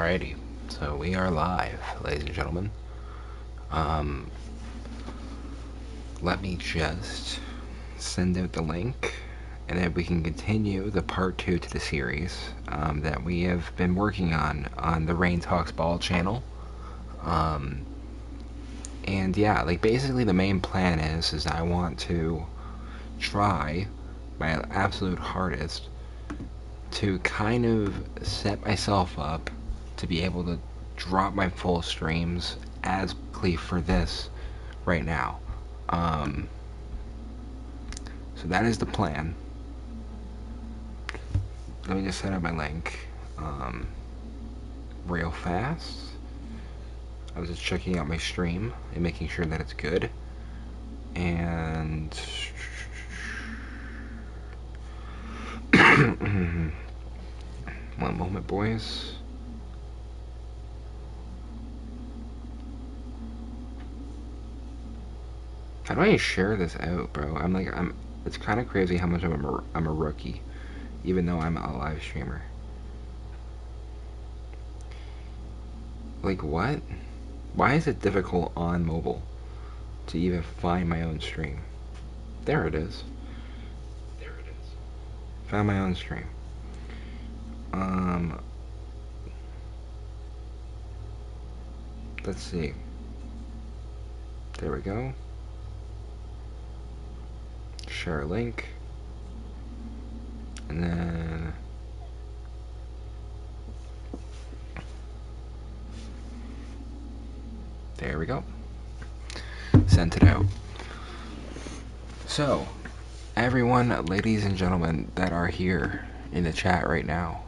Alrighty, so we are live, ladies and gentlemen. Let me just send out the link, and then we can continue the part 2 to the series that we have been working on the Rain Talks Ball channel. And yeah, like basically the main plan is I want to try my absolute hardest to kind of set myself up to be able to drop my full streams as quickly for this right now. So that is the plan. Let me just set up my link real fast. I was just checking out my stream and making sure that it's good. And one moment, boys. How do I share this out, bro? It's kind of crazy how much I'm a rookie, even though I'm a live streamer. Like, what? Why is it difficult on mobile to even find my own stream? There it is. Found my own stream. Let's see. There we go. Share a link. And then there we go. Sent it out. So, everyone, ladies and gentlemen that are here in the chat right now,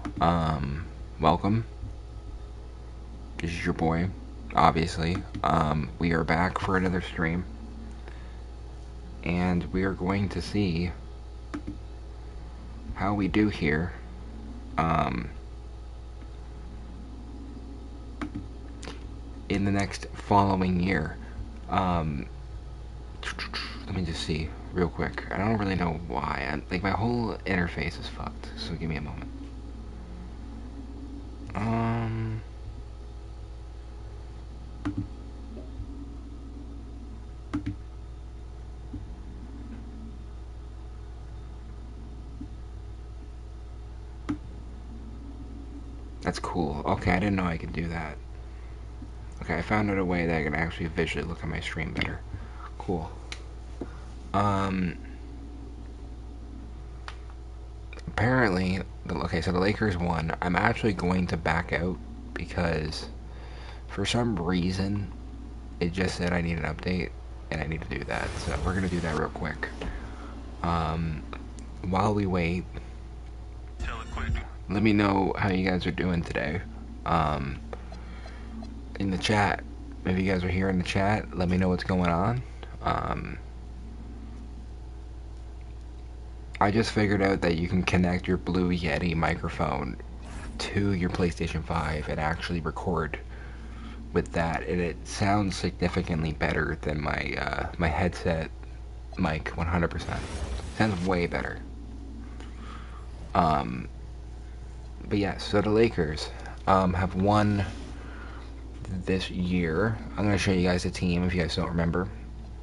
welcome. This is your boy, obviously. We are back for another stream, and we are going to see how we do here. In the next following year. Let me just see real quick. I don't really know why. Like, my whole interface is fucked, so give me a moment. That's cool. Okay, I didn't know I could do that. Okay, I found out a way that I can actually visually look at my stream better. Cool. Apparently, okay, so the Lakers won. I'm actually going to back out because for some reason it just said I need an update and I need to do that. So we're gonna do that real quick. While we wait, let me know how you guys are doing today. In the chat, if you guys are here in the chat, let me know what's going on. I just figured out that you can connect your Blue Yeti microphone to your PlayStation 5 and actually record with that, and it sounds significantly better than my my headset mic. 100% sounds way better. But yes, so the Lakers have won this year. I'm gonna show you guys the team if you guys don't remember.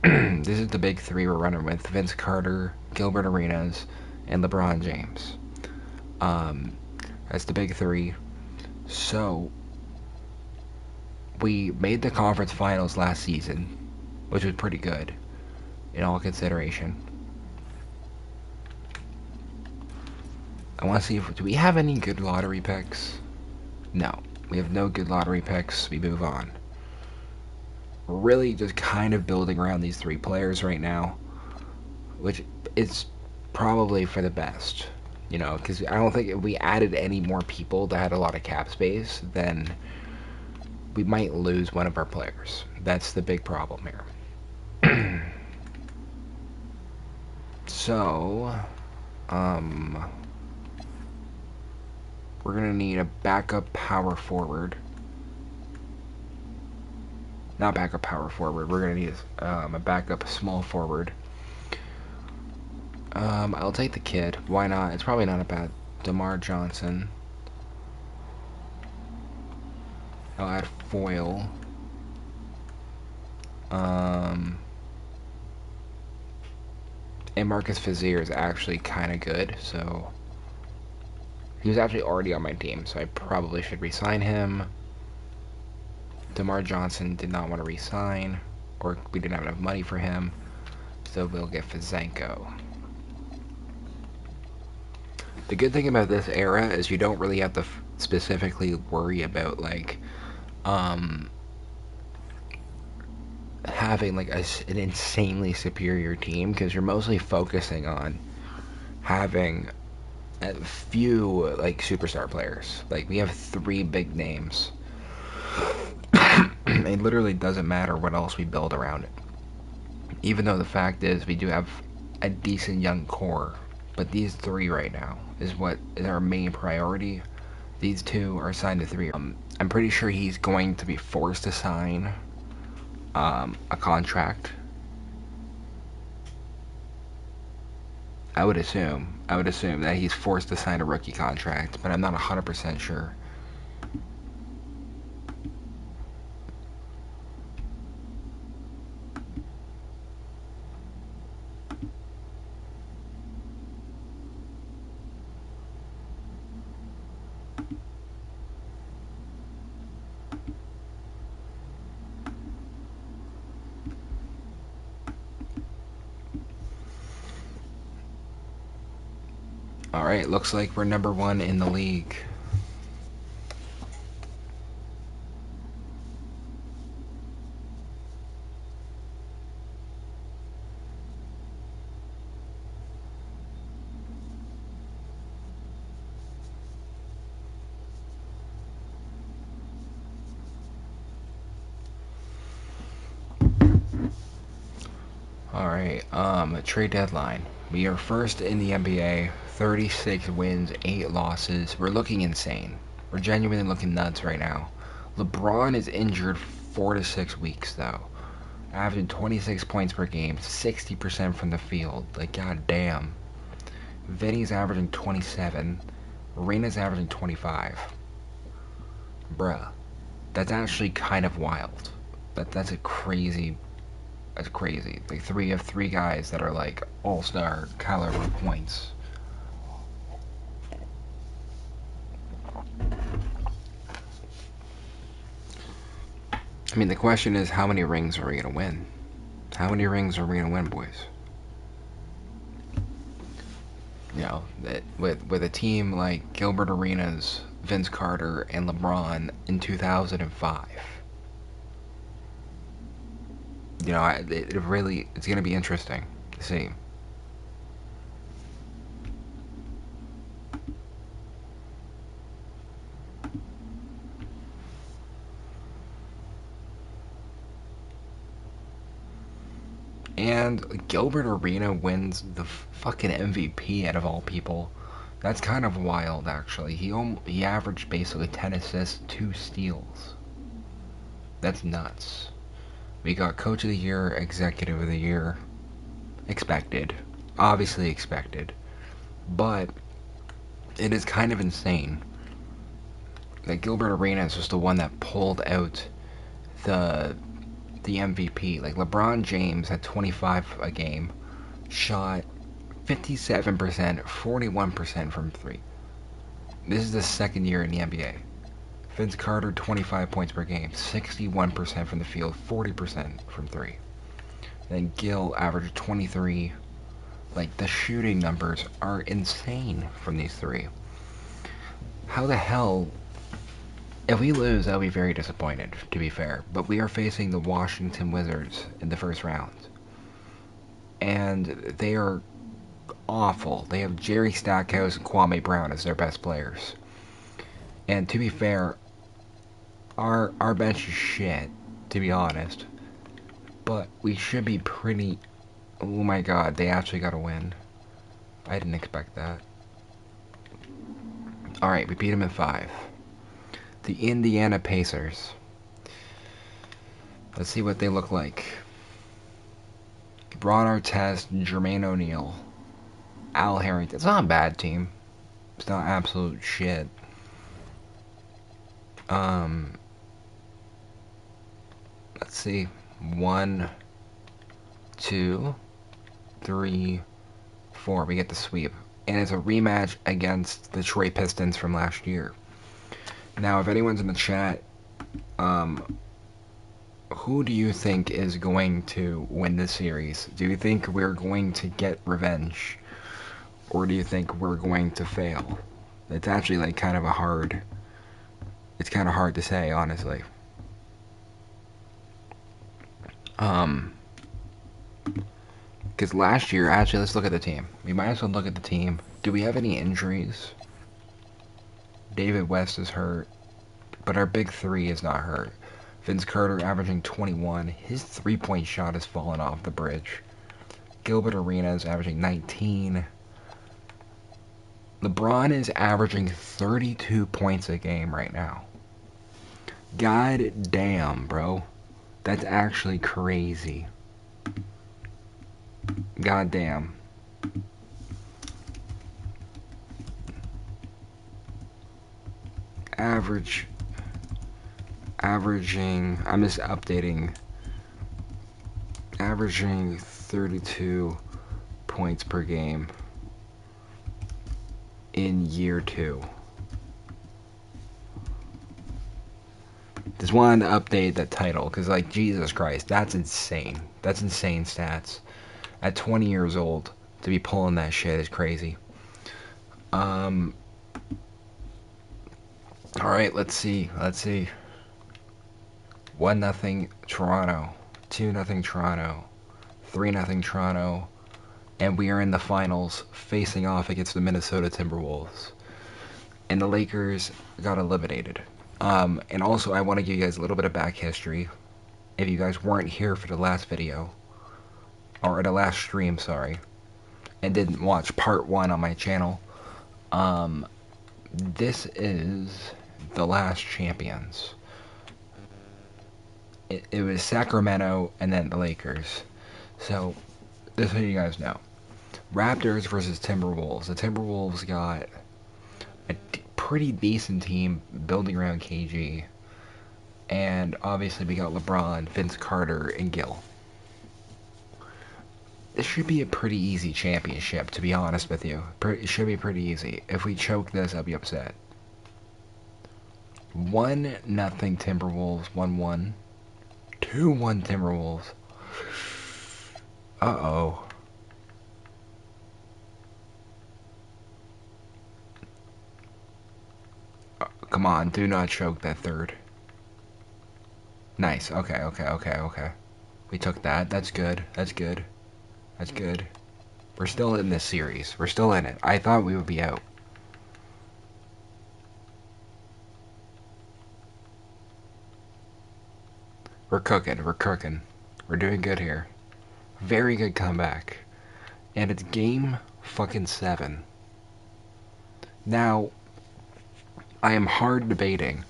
This is the big three we're running with: Vince Carter, Gilbert Arenas, and LeBron James. That's the big three. So we made the conference finals last season, which was pretty good in all consideration. I want to see do we have any good lottery picks? No, we have no good lottery picks. We move on. We're really just kind of building around these three players right now, which is probably for the best, you know, because I don't think if we added any more people that had a lot of cap space, then we might lose one of our players. That's the big problem here. So, we're gonna need a backup power forward. Not backup power forward. We're gonna need a backup small forward. I'll take the kid. Why not? It's probably not a bad DeMar Johnson. I'll add foil. And Marcus Fizier is actually kind of good, so he was actually already on my team, so I probably should re-sign him. DeMar Johnson did not want to re-sign, or we didn't have enough money for him, so we'll get Fizenko. The good thing about this era is you don't really have to specifically worry about, like, having, like, an insanely superior team, because you're mostly focusing on having a few, like, superstar players. Like, we have 3 big names. It literally doesn't matter what else we build around it. Even though the fact is we do have a decent young core, but these 3 right now is what is our main priority. These 2 are signed to 3. I'm pretty sure he's going to be forced to sign a contract. I would assume that he's forced to sign a rookie contract, but I'm not 100% sure. Alright, looks like we're number 1 in the league. Alright, trade deadline. We are first in the NBA, 36 wins, 8 losses. We're looking insane. We're genuinely looking nuts right now. LeBron is injured 4 to 6 weeks, though. Averaging 26 points per game, 60% from the field. Like, goddamn. Vinny's averaging 27. Arena's averaging 25. Bruh. That's actually kind of wild. That's a crazy... That's crazy. Like, 3 guys that are, like, all-star caliber points. I mean, the question is, how many rings are we gonna win? How many rings are we gonna win, boys? You know, with a team like Gilbert Arenas, Vince Carter, and LeBron in 2005. You know, it's gonna be interesting to see. And Gilbert Arena wins the fucking MVP out of all people. That's kind of wild, actually. He averaged basically 10 assists, 2 steals. That's nuts. We got Coach of the Year, Executive of the Year. Expected. Obviously expected. But it is kind of insane that Gilbert Arenas was the one that pulled out the MVP. Like, LeBron James had 25 a game, shot 57%, 41% from 3. This is the second year in the NBA. Vince Carter, 25 points per game, 61% from the field, 40% from 3. Then Gil averaged 23. Like, the shooting numbers are insane from these 3. How the hell... If we lose, I'll be very disappointed, to be fair. But we are facing the Washington Wizards in the first round. And they are awful. They have Jerry Stackhouse and Kwame Brown as their best players. And to be fair, our bench is shit, to be honest. But we should be pretty... Oh my god, they actually got a win. I didn't expect that. Alright, we beat them in 5. The Indiana Pacers. Let's see what they look like. Ron Artest, Jermaine O'Neal, Al Harrington. It's not a bad team. It's not absolute shit. let's see. 1, 2, 3, 4. We get the sweep. And it's a rematch against the Detroit Pistons from last year. Now, if anyone's in the chat, who do you think is going to win this series? Do you think we're going to get revenge? Or do you think we're going to fail? It's actually like kind of hard to say, honestly. Because last year, actually, let's look at the team. We might as well look at the team. Do we have any injuries? David West is hurt, but our big three is not hurt. Vince Carter averaging 21. His three-point shot has fallen off the bridge. Gilbert Arenas averaging 19. LeBron is averaging 32 points a game right now. God damn, bro. That's actually crazy. God damn. Averaging, I'm just updating, averaging 32 points per game in year 2. Just wanted to update that title, because, like, Jesus Christ, that's insane. That's insane stats. At 20 years old, to be pulling that shit is crazy. Alright, let's see. 1-0 Toronto. 2-0 Toronto. 3-0 Toronto. And we are in the finals, facing off against the Minnesota Timberwolves. And the Lakers got eliminated. And also, I want to give you guys a little bit of back history. If you guys weren't here for the last video, or the last stream, sorry, and didn't watch part 1 on my channel, this is the last champions. It was Sacramento and then the Lakers. So, this is what you guys know. Raptors versus Timberwolves. The Timberwolves got a pretty decent team building around KG. And obviously we got LeBron, Vince Carter, and Gil. This should be a pretty easy championship, to be honest with you. It should be pretty easy. If we choke this, I'll be upset. 1-0 Timberwolves, 1-1. 2-1 Timberwolves. Uh-oh. Come on, do not choke that third. Nice, okay. We took that, that's good. We're still in this series. We're still in it. I thought we would be out. We're cooking. We're doing good here. Very good comeback. And it's game fucking 7. Now, I am hard debating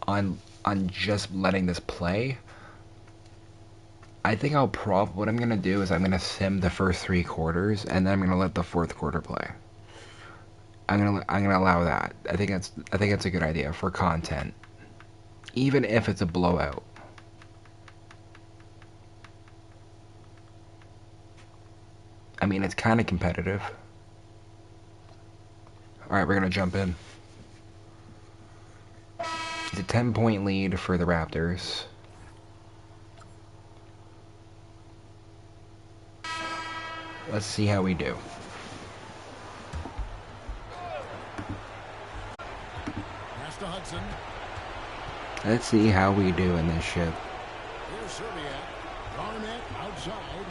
on just letting this play. I think what I'm gonna do is I'm gonna sim the first 3 quarters, and then I'm gonna let the 4th quarter play. I'm gonna allow that. I think that's a good idea for content, even if it's a blowout. I mean, it's kind of competitive. All right, we're gonna jump in. It's a 10-point lead for the Raptors. Let's see how we do. Let's see how we do in this ship. Here's Serbia. Garnett outside.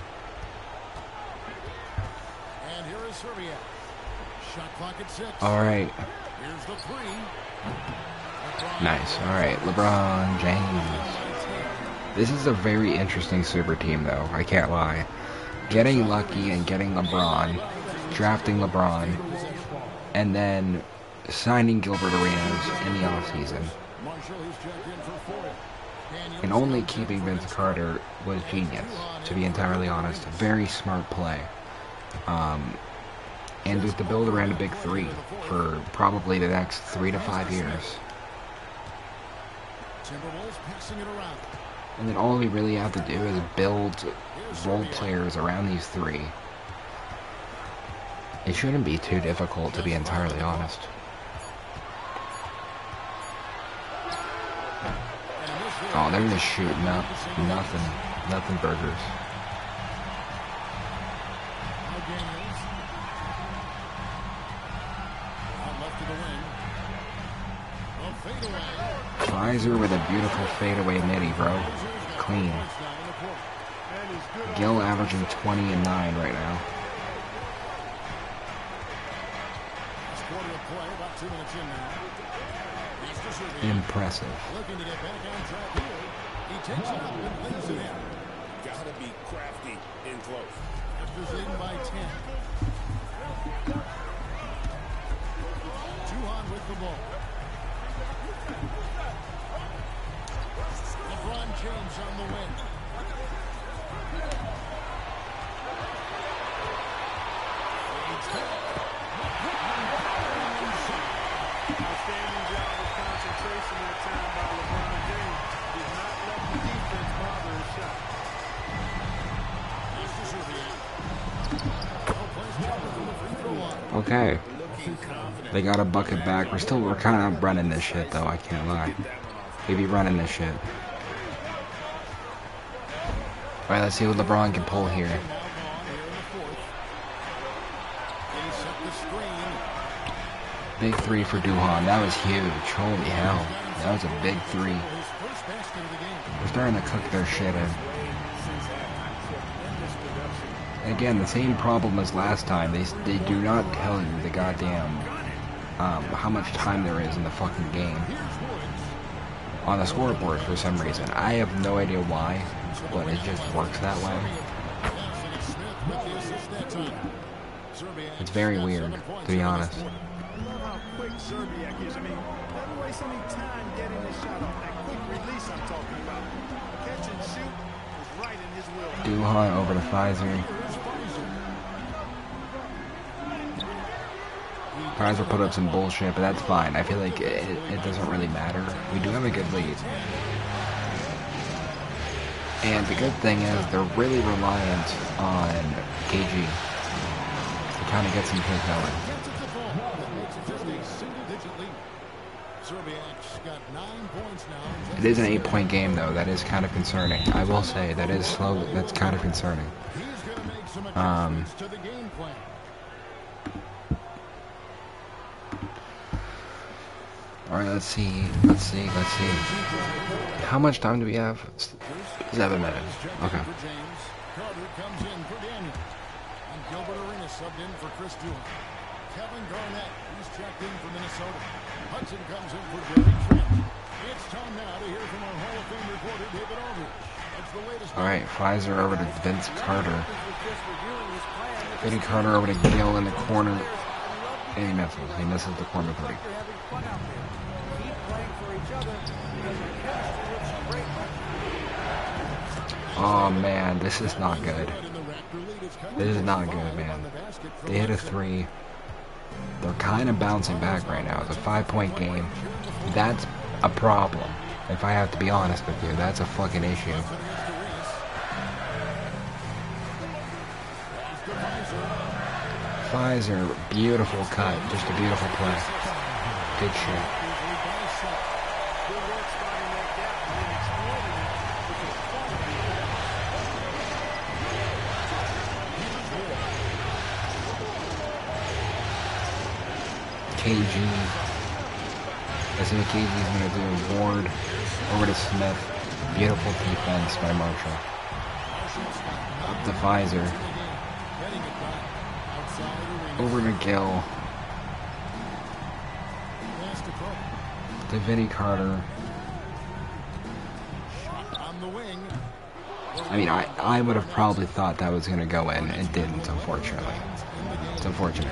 And here is Serbia. Shot clock at 6. All right. Here's the 3. Nice. All right, LeBron James. This is a very interesting super team, though. I can't lie. Getting lucky and getting LeBron, drafting LeBron, and then signing Gilbert Arenas in the offseason. And only keeping Vince Carter was genius, to be entirely honest. Very smart play. And just to build around a big 3 for probably the next 3 to 5 years. Timberwolves passing it around. And then all we really have to do is build role players around these three. It shouldn't be too difficult, to be entirely honest. Oh, they're just shooting up. Nothing burgers. Pfizer with a beautiful fadeaway nitty, bro. Clean. Gill averaging 20 and 9 right now. Impressive. Gotta be crafty in close. Raptors leading by 10. Duhon with the ball. LeBron James on the win. Outstanding job of concentration that time by LeBron James. Did not let the defense bother his shot. Okay. They got a bucket back. We're kind of running this shit, though. I can't lie. We be running this shit. Alright, let's see what LeBron can pull here. Big three for Duhon. That was huge. Holy hell. That was a big three. They're starting to cook their shit in. Again, the same problem as last time. They do not tell you the goddamn how much time there is in the fucking game on the scoreboard for some reason. I have no idea why, but it just works that way. It's very weird, to be honest. I love how quick Zerbiak is. I mean, doesn't waste any time getting his shot off. That quick release I'm talking about. Catch and shoot is right in his will. Duhon over to Pfizer. Pfizer put up some bullshit, but that's fine. I feel like it doesn't really matter. We do have a good lead. And the good thing is they're really reliant on KG to kind of get some shit going. It is an 8-point game, though. That is kind of concerning. I will say that is slow. That's kind of concerning. All right, let's see. How much time do we have? 7 minutes. Okay. Kevin Garnett, he's checked in for Minnesota. Hudson comes in for Gary Trent. It's time now to hear from our Hall of Fame reporter, David Aldridge. That's the latest. All right, Pfizer over to Vince Carter. Vinny Carter over to Gill in the corner. And he misses. He misses the corner three. Oh man, this is not good. This is not good, man. They hit a three. They're kind of bouncing back right now. It's a 5-point game. That's a problem. If I have to be honest with you, that's a fucking issue. Pfizer, beautiful cut. Just a beautiful play. Good shit. KG. Let's see what KG is going to do. Ward over to Smith. Beautiful defense by Marshall. Up to Pfizer. Over to Gill. To Vinny Carter. I mean, I would have probably thought that was going to go in. It didn't, unfortunately. It's unfortunate.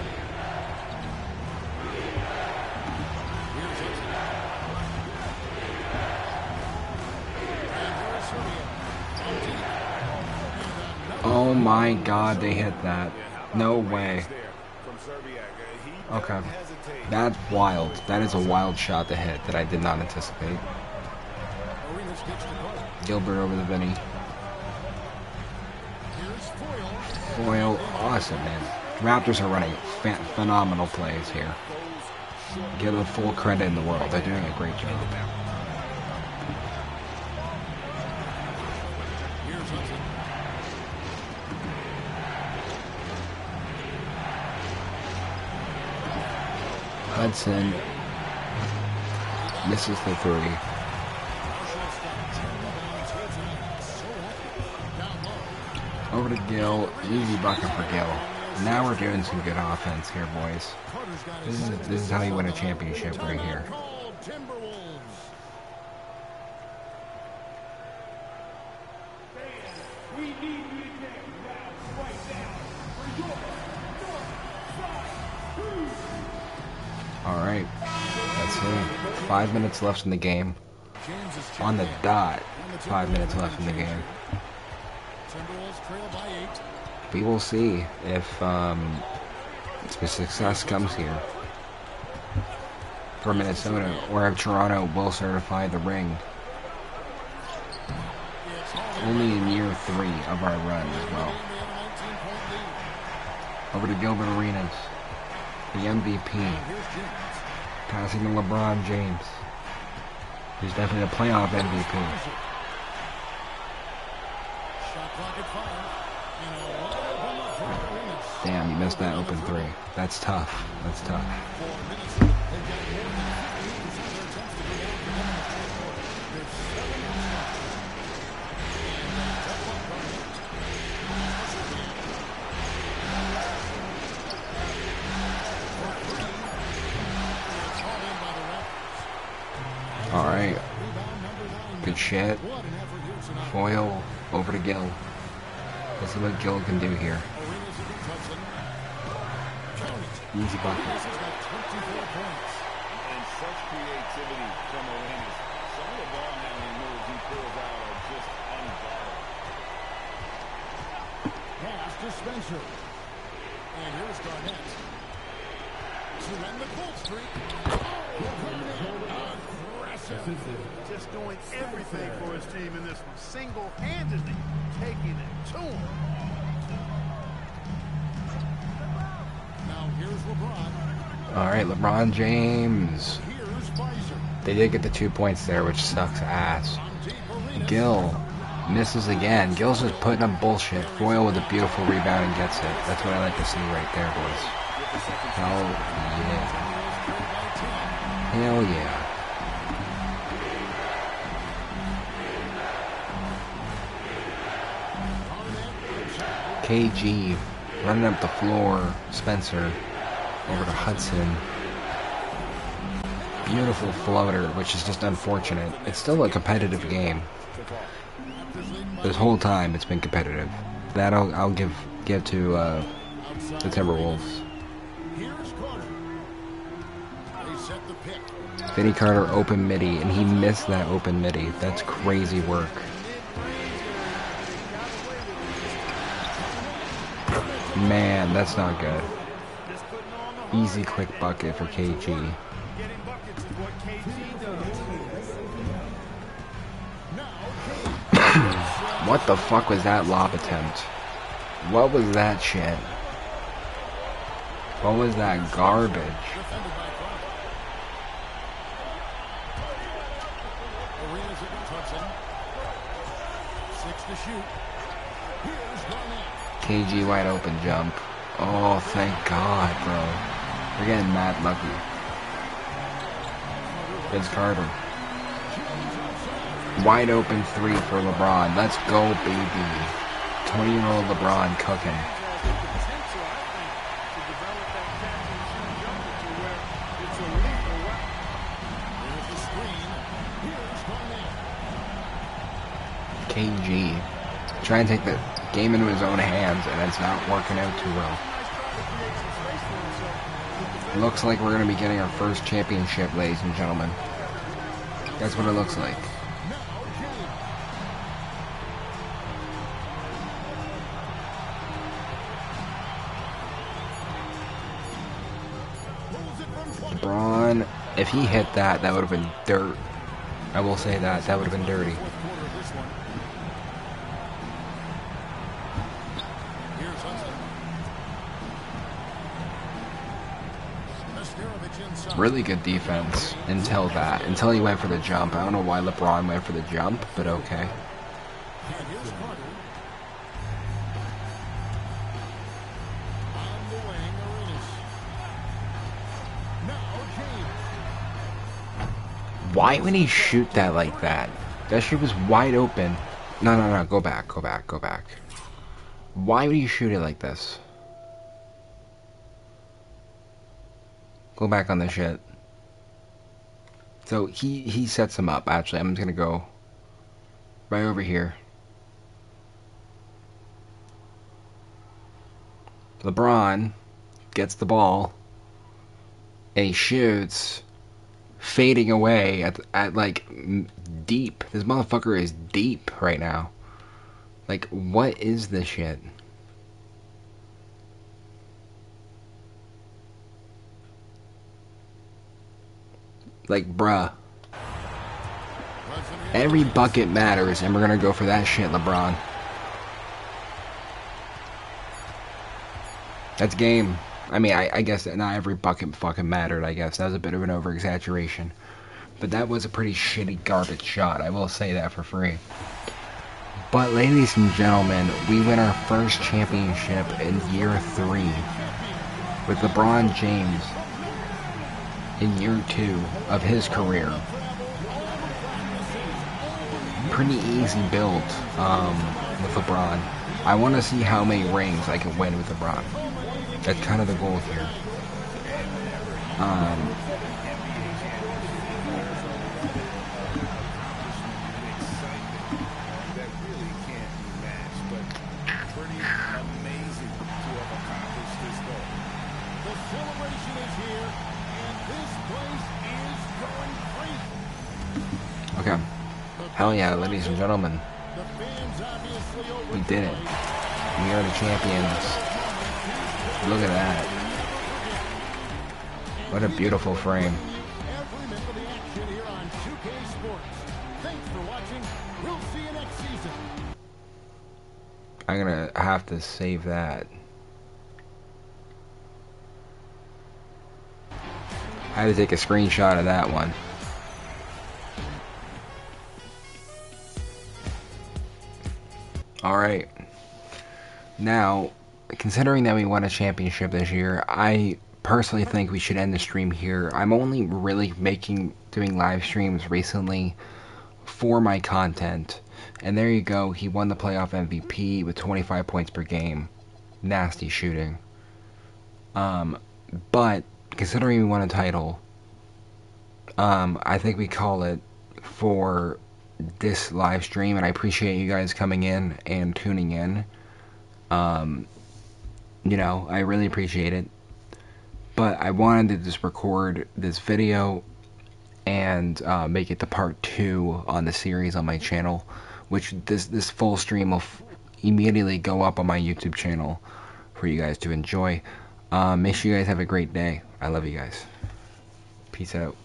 Oh my god, they hit that. No way. Okay. That's wild. That is a wild shot to hit that I did not anticipate. Arenas gets the call. Gilbert over the Vinny. Here's Foyle. Foyle, awesome, man. Raptors are running phenomenal plays here. Give them full credit in the world. They're doing a great job. Here's Hudson. Hudson misses the three. Over to Gill. Easy bucket for Gill. Now we're doing some good offense here, boys. This is how you win a championship right here. Alright, that's it. 5 minutes left in the game. On the dot, 5 minutes left in the game. We will see if success comes here for Minnesota, or if Toronto will certify the ring. Only in year 3 of our run as well. Over to Gilbert Arenas, the MVP, passing to LeBron James. He's definitely a playoff MVP. Damn, you missed that open three. That's tough. That's tough. Alright. Good shit. Foyle over to Gill. Let's see what Gill can do here. Easy bucket. And such creativity from Arenas. Some of the ball handling moves he pulls out are just unguardable. Pass to Spencer. And here's Garnett. To end the cold streak. Aggressive. Just doing everything for his team in this one. Single-handedly taking it to him. Now here's LeBron. Alright, LeBron James. Here's Pfizer. They did get the 2 points there, which sucks ass. Gill misses again. Gill's just putting up bullshit. Foyle with a beautiful rebound and gets it. That's what I like to see right there, boys. Hell yeah. Hell yeah. KG running up the floor. Spencer over to Hudson. Beautiful floater, which is just unfortunate. It's still a competitive game. This whole time it's been competitive. That I'll give to the Timberwolves. Vinny Carter open midi, and he missed that open midi. That's crazy work. Man, that's not good. Easy quick bucket for KG. What the fuck was that lob attempt? What was that shit? What was that garbage? KG wide open jump. Oh, thank God, bro. We're getting mad lucky. Vince Carter. Wide open three for LeBron. Let's go, baby. 20-year-old LeBron cooking. KG trying to take the game into his own hands, and it's not working out too well. Looks like we're going to be getting our first championship, ladies and gentlemen. That's what it looks like. LeBron, if he hit that, that would have been dirt. I will say that. That would have been dirty. Fourth quarter of this one. Here's Hudson. Nesterovic inside. Really good defense until that. Until he went for the jump. I don't know why LeBron went for the jump, but okay. And here's Carter. On the wing, Arenas. Now James. Why would he shoot that like that? That shit was wide open. No, no, no. Go back. Go back. Go back. Why would he shoot it like this? Go back on the shit. So he sets him up. Actually, I'm just gonna go right over here. LeBron gets the ball and he shoots, fading away at like deep. This motherfucker is deep right now. Like, what is this shit? Like, bruh. Every bucket matters, and we're gonna go for that shit, LeBron. That's game. I mean, I guess that not every bucket fucking mattered, I guess. That was a bit of an over-exaggeration. But that was a pretty shitty garbage shot. I will say that for free. But, ladies and gentlemen, we win our first championship in year 3 with LeBron James in year 2 of his career. Pretty easy build with LeBron. I want to see how many rings I can win with LeBron. That's kind of the goal here. Okay. Hell yeah, ladies and gentlemen. We did it. We are the champions. Look at that. What a beautiful frame. I'm gonna have to save that. I had to take a screenshot of that one. Alright. Now, considering that we won a championship this year, I personally think we should end the stream here. I'm only really doing live streams recently for my content. And there you go, he won the playoff MVP with 25 points per game. Nasty shooting. But, considering we won a title, I think we call it for this live stream, and I appreciate you guys coming in and tuning in. You know, I really appreciate it. But I wanted to just record this video and make it the part 2 on the series on my channel, which this full stream will immediately go up on my YouTube channel for you guys to enjoy. Make sure you guys have a great day. I love you guys. Peace out.